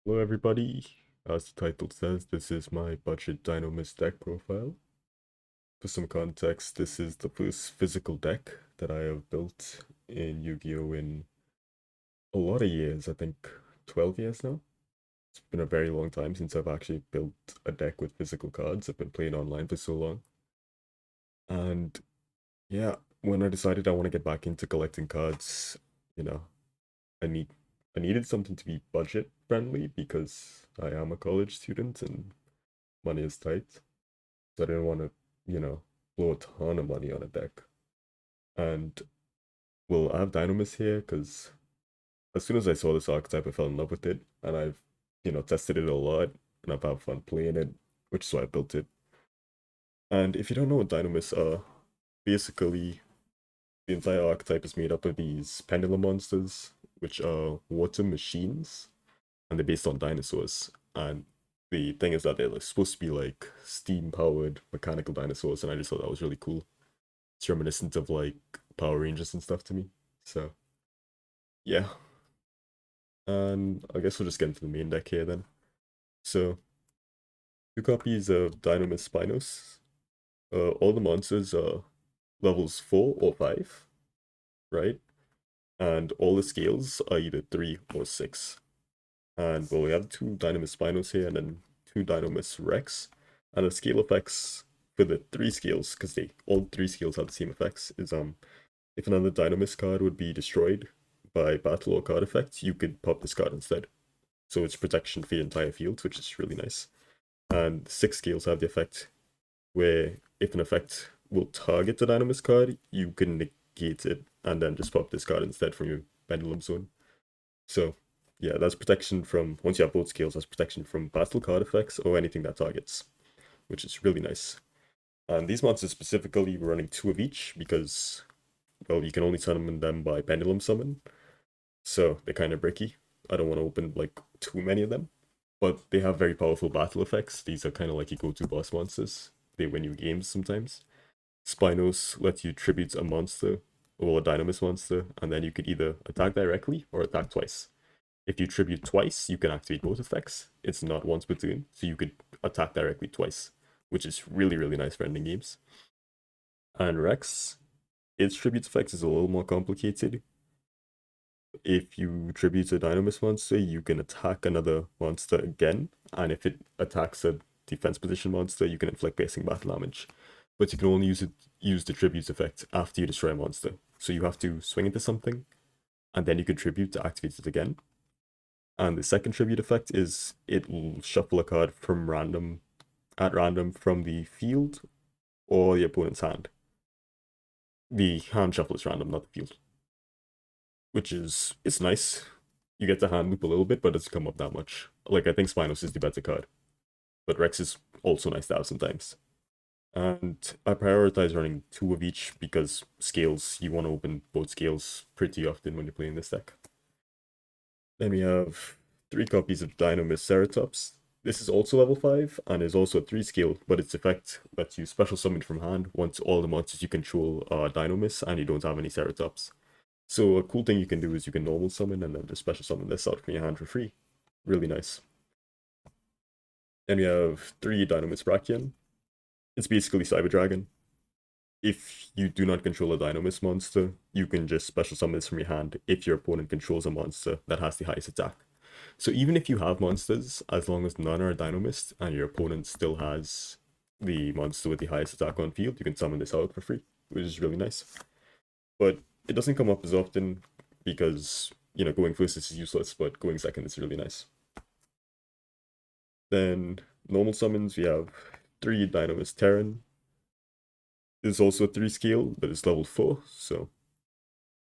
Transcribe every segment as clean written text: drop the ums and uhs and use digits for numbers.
Hello everybody, as the title says, this is my budget Dinomist deck profile. For some context, this is the first physical deck that I have built in Yu-Gi-Oh! In a lot of years, I think 12 years now. It's been a very long time since I've actually built a deck with physical cards. I've been playing online for so long. And yeah, when I decided I want to get back into collecting cards, you know, I need I needed something to be budget friendly because I am a college student and money is tight. So I didn't want to, blow a ton of money on a deck. And well, I have Dinomist here because as soon as I saw this archetype, I fell in love with it, and I've, tested it a lot, and I've had fun playing it, which is why I built it. And if you don't know what Dinomists are, basically the entire archetype is made up of these pendulum monsters, which are water machines, and they're based on dinosaurs. And the thing is that they're supposed to be like steam-powered mechanical dinosaurs, and I just thought that was really cool. It's reminiscent of like Power Rangers and stuff to me. So yeah, and I guess we'll just get into the main deck here then. So two copies of Dinomist Spinos. All the monsters are levels 4 or 5, right? And all the scales are either 3 or 6. And well, we have two Dinomist Spinos here and then two Dinomist Rex. And the scale effects for the three scales, because they all three scales have the same effects, is if another Dinomist card would be destroyed by battle or card effect, you could pop this card instead. So it's protection for the entire field, which is really nice. And six scales have the effect where if an effect will target the Dinomist card, you can negate it and then just pop this card instead from your Pendulum Zone. So yeah, that's protection from, once you have both scales, that's protection from battle card effects or anything that targets, which is really nice. And these monsters specifically, we're running two of each because, well, you can only summon them by Pendulum Summon. So they're kind of bricky. I don't want to open like too many of them. But they have very powerful battle effects. These are kind of like your go-to boss monsters. They win you games sometimes. Spinos let you tribute a monster or a Dinomist monster, and then you could either attack directly or attack twice. If you tribute twice, you can activate both effects. It's not once per turn, so you could attack directly twice, which is really, really nice for ending games. And Rex, its tribute effects is a little more complicated. If you tribute a Dinomist monster, you can attack another monster again, and if it attacks a defense position monster, you can inflict piercing battle damage. But you can only use the tribute effect after you destroy a monster. So you have to swing into something, and then you can tribute to activate it again. And the second tribute effect is it will shuffle a card from at random from the field or the opponent's hand. The hand shuffle is random, not the field. Which is, it's nice. You get to hand loop a little bit, but it doesn't come up that much. Like, I think Spinos is the better card. But Rex is also nice to have sometimes. And I prioritize running two of each because scales, you want to open both scales pretty often when you're playing this deck. Then we have three copies of Dinomist Ceratops. This is also level 5 and is also a 3 scale, but its effect lets you special summon from hand once all the monsters you control are Dinomists and you don't have any Ceratops. So a cool thing you can do is you can normal summon and then just special summon this out from your hand for free. Really nice. Then we have 3 Dinomist Brachion. It's basically Cyber Dragon. If you do not control a Dinomist monster, you can just special summon this from your hand if your opponent controls a monster that has the highest attack. So even if you have monsters, as long as none are Dinomist and your opponent still has the monster with the highest attack on field, you can summon this out for free, which is really nice. But it doesn't come up as often because, going first is useless, but going second is really nice. Then normal summons, we have 3 Dinomist Pteran. It's also a 3 scale, but it's level 4, so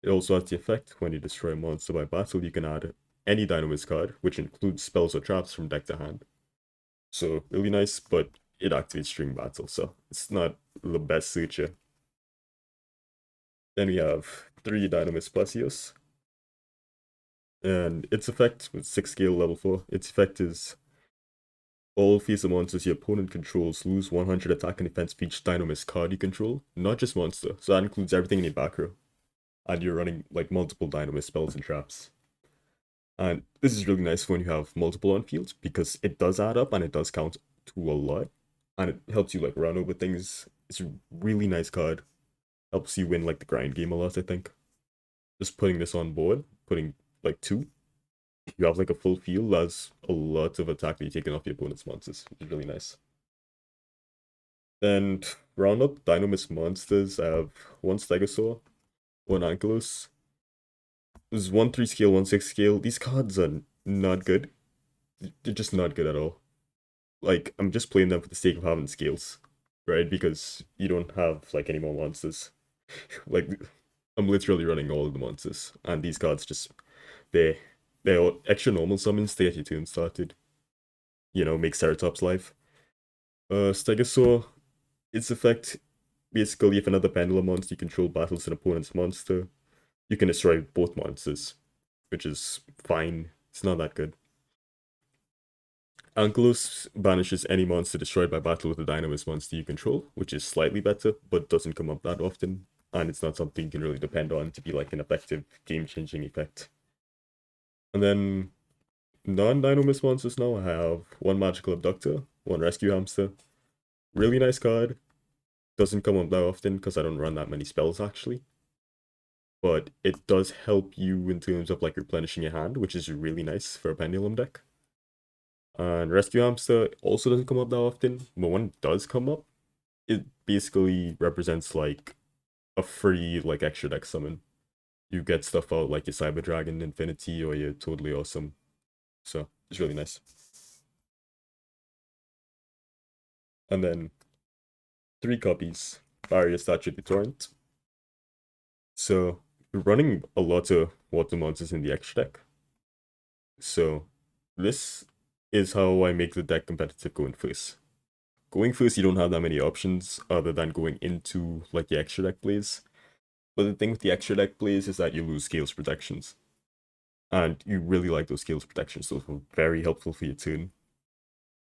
it also has the effect when you destroy a monster by battle, you can add any Dinomist card, which includes spells or traps from deck to hand. So really nice, but it activates during battle, so it's not the best suture. Then we have 3 Dinomist Plesios. And its effect with 6 scale level 4, its effect is all face monsters your opponent controls lose 100 attack and defense for each Dinomist card you control, not just monster, so that includes everything in your back row. And you're running like multiple Dinomist spells and traps. And this is really nice when you have multiple on field because it does add up and it does count to a lot. And it helps you like run over things. It's a really nice card. Helps you win like the grind game a lot, I think. Just putting this on board, putting like 2, you have like a full field. That's a lot of attack that you're taking off your opponent's monsters, which is really nice. Then round up Dinomist monsters. I have 1 Stegosaur, 1 Ankylos. There's 1/3 scale, 1/6 scale. These cards are not good. They're just not good at all. Like, I'm just playing them for the sake of having scales, right? Because you don't have like any more monsters. Like, I'm literally running all of the monsters, and these cards just they they're extra normal summons to get your turn started. You know, make Ceratops live. Stegosaur, its effect basically if another pendulum monster you control battles an opponent's monster, you can destroy both monsters, which is fine. It's not that good. Ankylos banishes any monster destroyed by battle with a Dinomist monster you control, which is slightly better, but doesn't come up that often, and it's not something you can really depend on to be like an effective game-changing effect. And then non-Dinomist monsters now, I have 1 Magical Abductor, 1 Rescue Hamster. Really nice card. Doesn't come up that often because I don't run that many spells actually. But it does help you in terms of like replenishing your hand, which is really nice for a Pendulum deck. And Rescue Hamster also doesn't come up that often, but when it does come up, it basically represents like a free like extra deck summon. You get stuff out like your Cyber Dragon Infinity or your Toadally Awesome. So it's really nice. And then 3 copies. Barrier Statue the Torrent. So we're running a lot of water monsters in the extra deck. So this is how I make the deck competitive going first. Going first, you don't have that many options other than going into like the extra deck plays. But the thing with the extra deck plays is that you lose scales protections. And you really like those scales protections. Those were very helpful for your turn.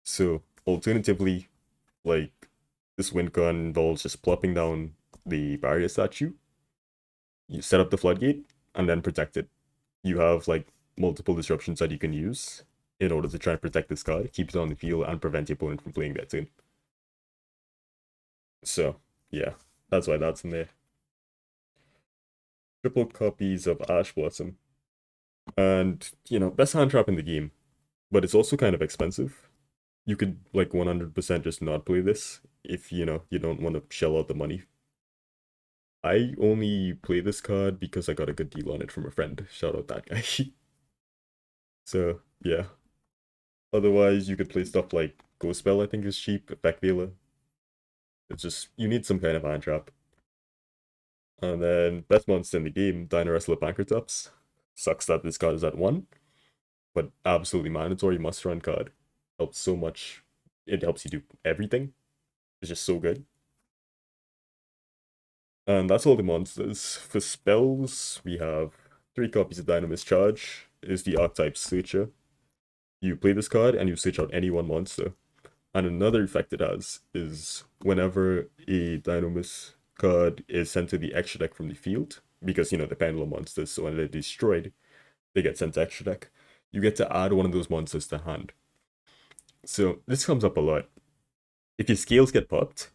So alternatively, like this win con involves just plopping down the barrier statue. You set up the floodgate and then protect it. You have like multiple disruptions that you can use in order to try and protect this card, keep it on the field, and prevent your opponent from playing that turn. So, yeah, that's why that's in there. Triple copies of Ash Blossom. And, you know, best hand trap in the game. But it's also kind of expensive. You could, like, 100% just not play this if, you know, you don't want to shell out the money. I only play this card because I got a good deal on it from a friend. Shout out that guy. So, yeah. Otherwise, you could play stuff like Ghost Spell, I think is cheap, Effect Veiler. It's just, you need some kind of hand trap. And then, best monster in the game, Dinowrestler Pankratops. Sucks that this card is at 1, but absolutely mandatory must run card. Helps so much. It helps you do everything. It's just so good. And that's all the monsters. For spells, we have 3 copies of Dinomist Charge. Is the archetype Searcher. You play this card and you search out any one monster. And another effect it has is whenever a Dinomist card is sent to the extra deck from the field, because, you know, the pendulum monsters, so when they're destroyed, they get sent to extra deck, you get to add one of those monsters to hand. So this comes up a lot. If your scales get popped,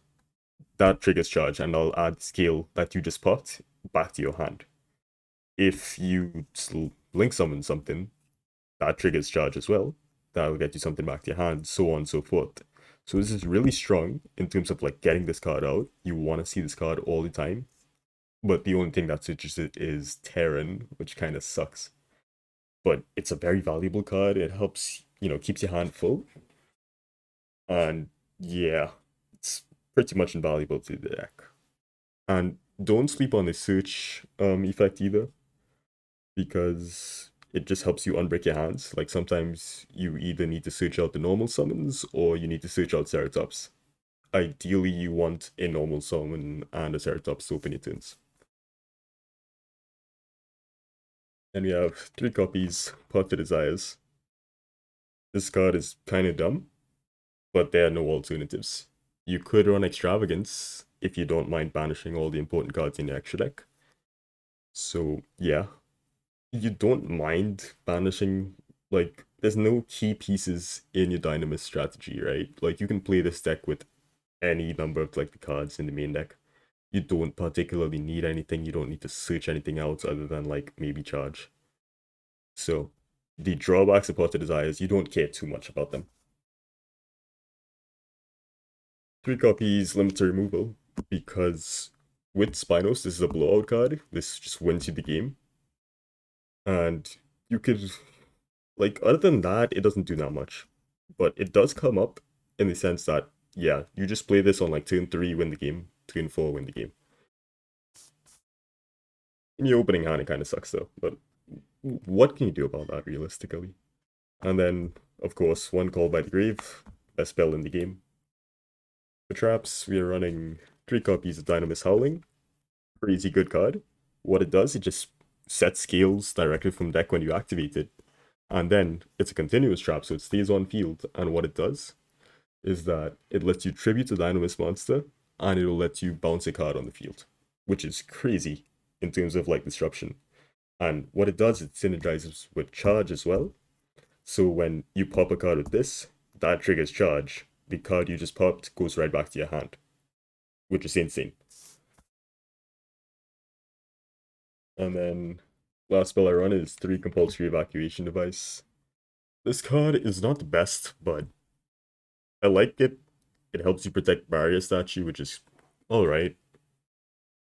that triggers charge, and I'll add scale that you just popped back to your hand. If you link summon something, that triggers charge as well. That'll get you something back to your hand, so on and so forth. So this is really strong in terms of like getting this card out. You want to see this card all the time. But the only thing that's interested is Pteran, which kind of sucks. But it's a very valuable card. It helps, you know, keeps your hand full. And yeah, it's pretty much invaluable to the deck. And don't sleep on the search effect either, because it just helps you unbreak your hands. Like sometimes you either need to search out the normal summons or you need to search out Ceratops. Ideally, you want a normal summon and a Ceratops to open your turns. And we have 3 copies, Pot to Desires. This card is kind of dumb, but there are no alternatives. You could run Extravagance if you don't mind banishing all the important cards in your extra deck. So, yeah. you don't mind banishing, like, there's no key pieces in your Dynamist strategy, right? Like, you can play this deck with any number of, like, the cards in the main deck. You don't particularly need anything, you don't need to search anything out other than, like, maybe Charge. So, the drawbacks of Pot of Desires, you don't care too much about them. 3 copies, limit to removal, because with Spinos, this is a blowout card. This just wins you the game. And you could, like, other than that, it doesn't do that much. But it does come up in the sense that, yeah, you just play this on, like, turn 3, win the game. Turn 4, win the game. In your opening hand, it kind of sucks, though. But what can you do about that, realistically? And then, of course, one Call by the Grave, best spell in the game. For traps, we are running 3 copies of Dinomist Howling. Crazy good card. What it does, it just sets scales directly from deck when you activate it. And then it's a continuous trap, so it stays on field. And what it does is that it lets you tribute a Dinomist monster, and it'll let you bounce a card on the field, which is crazy in terms of like disruption. And what it does, it synergizes with Charge as well. So when you pop a card with this, that triggers Charge. The card you just popped goes right back to your hand, which is insane. And then last spell I run is 3 Compulsory Evacuation Device. This card is not the best, but I like it. It helps you protect Barrier Statue, which is alright.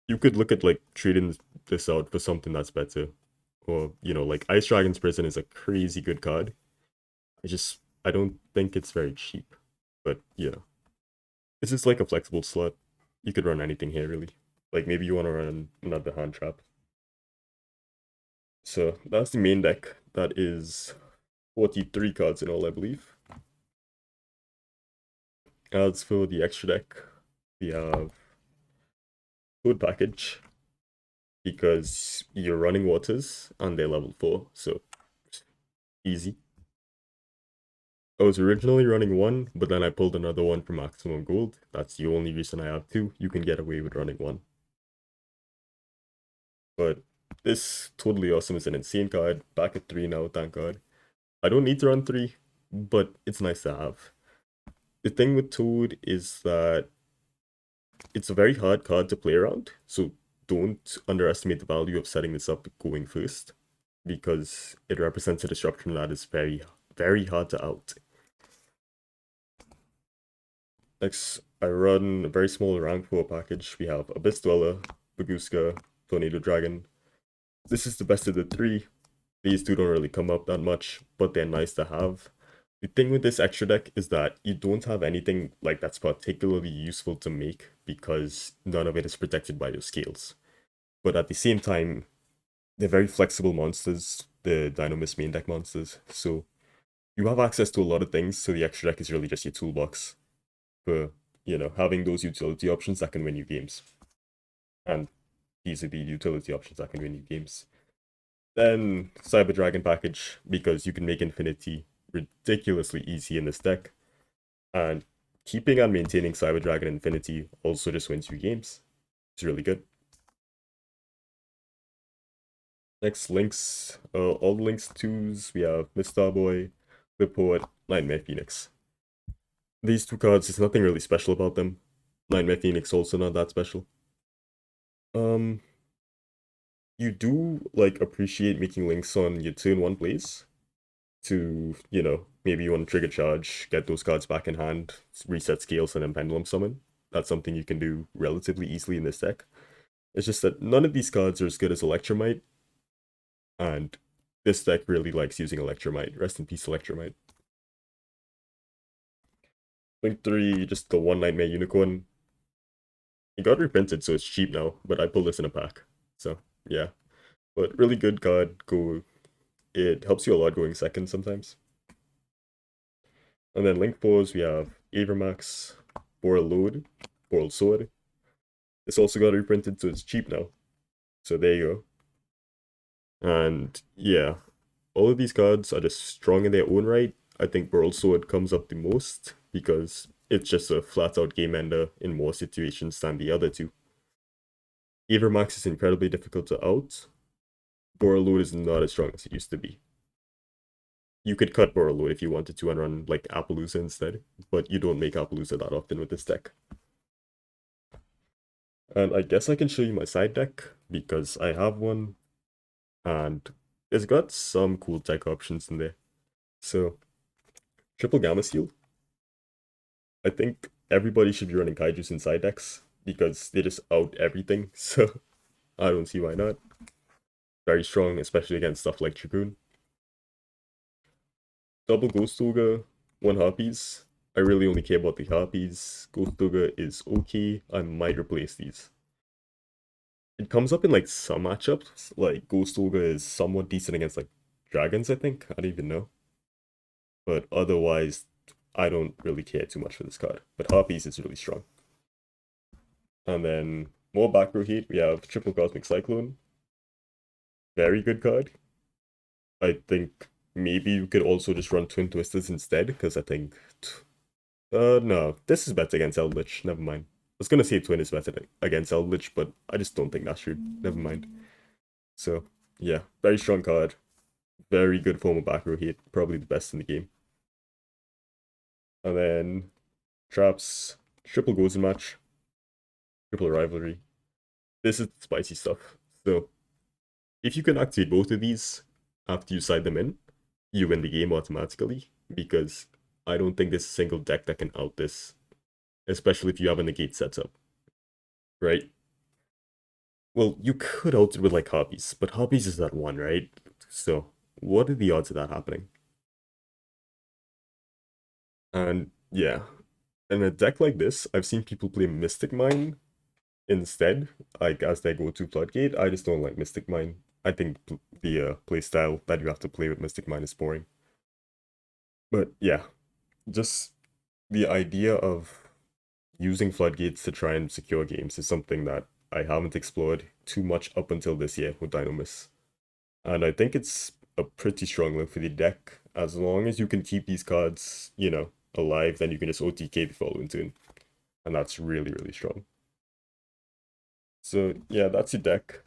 You could look at like trading this out for something that's better. Or, you know, like Ice Dragon's Prison is a crazy good card. I don't think it's very cheap. But yeah. It's just like a flexible slot. You could run anything here really. Like maybe you want to run another hand trap. So that's the main deck. That is 43 cards in all, I believe. As for the extra deck, we have Food Package, because you're running Waters and they're level 4, so easy. I was originally running 1, but then I pulled another one for maximum gold. That's the only reason I have 2. You can get away with running 1. But this Toadally Awesome is an insane card. Back at 3 now, thank God. I don't need to run 3, but it's nice to have. The thing with Toad is that it's a very hard card to play around, so don't underestimate the value of setting this up going first, because it represents a disruption that is very, very hard to out. Next, I run a very small rank 4 package. We have Abyss Dweller, Bagooska, Tornado Dragon. This is the best of the 3. These 2 don't really come up that much, but they're nice to have. The thing with this extra deck is that you don't have anything like that's particularly useful to make because none of it is protected by your scales. But at the same time, they're very flexible monsters, the Dinomist main deck monsters, so you have access to a lot of things, so the extra deck is really just your toolbox for, you know, having those utility options that can win you games. And these are the utility options that can win you games. Then Cyber Dragon package, because you can make Infinity ridiculously easy in this deck. And keeping and maintaining Cyber Dragon Infinity also just wins you games. It's really good. Next, links. All the links 2s, we have Miss Starboy, The Poet, Nightmare Phoenix. These 2 cards, there's nothing really special about them. Nightmare Phoenix also not that special. You do, like, appreciate making links on your turn 1 plays to, you know, maybe you want to trigger Charge, get those cards back in hand, reset scales, and then Pendulum Summon. That's something you can do relatively easily in this deck. It's just that none of these cards are as good as Electromite, and this deck really likes using Electromite. Rest in peace, Electromite. Link 3, just the 1 Nightmare Unicorn. It got reprinted, so it's cheap now, but I pulled this in a pack. So, yeah. But really good card. It helps you a lot going second sometimes. And then Link 4s, we have Avermax, Borreload, Borrel Sword. This also got reprinted, so it's cheap now. So there you go. And yeah, all of these cards are just strong in their own right. I think Borrel Sword comes up the most because it's just a flat out game ender in more situations than the other 2. Avermax is incredibly difficult to out, Borreload is not as strong as it used to be. You could cut Borreload if you wanted to and run like Appaloosa instead, but you don't make Appaloosa that often with this deck. And I guess I can show you my side deck, because I have one, and it's got some cool tech options in there. So, triple Gamma Seal. I think everybody should be running Kaijus in side decks, because they just out everything, so I don't see why not. Very strong, especially against stuff like Dragoon. Double Ghost Ogre, 1 Harpies. I really only care about the Harpies. Ghost Ogre is okay. I might replace these. It comes up in like some matchups. Like Ghost Ogre is somewhat decent against like dragons, I think. I don't even know. But otherwise, I don't really care too much for this card. But Harpies is really strong. And then more back row heat. We have Triple Cosmic Cyclone. Very good card. I think maybe you could also just run Twin Twisters instead, because I think... no, this is better against Eldritch. Never mind. I was gonna say Twin is better against Eldritch, but I just don't think that's true. Never mind. So, yeah, very strong card. Very good form of back row heat. Probably the best in the game. And then traps, triple Gozen match, triple rivalry. This is spicy stuff. So, if you can activate both of these after you side them in, you win the game automatically, because I don't think there's a single deck that can out this, especially if you have a negate setup, right? Well, you could out it with like Harpies, but Harpies is that 1, right? So, what are the odds of that happening? And yeah, in a deck like this, I've seen people play Mystic Mine instead, like as their go-to Floodgate. I just don't like Mystic Mine. I think the playstyle that you have to play with Mystic Mine is boring. But yeah, just the idea of using floodgates to try and secure games is something that I haven't explored too much up until this year with Dinomist. And I think it's a pretty strong look for the deck. As long as you can keep these cards, you know, alive, then you can just OTK the following turn. And that's really, really strong. So yeah, that's your deck.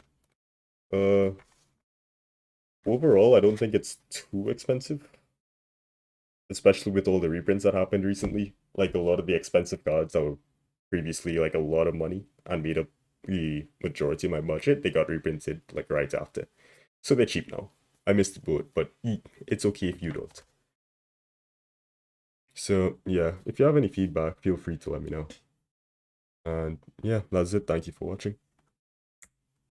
Overall, I don't think it's too expensive, especially with all the reprints that happened recently. Like a lot of the expensive cards that were previously like a lot of money and made up the majority of my budget, they got reprinted like right after. So they're cheap now. I missed the boat, but it's okay if you don't. So yeah, if you have any feedback, feel free to let me know. And yeah, that's it. Thank you for watching.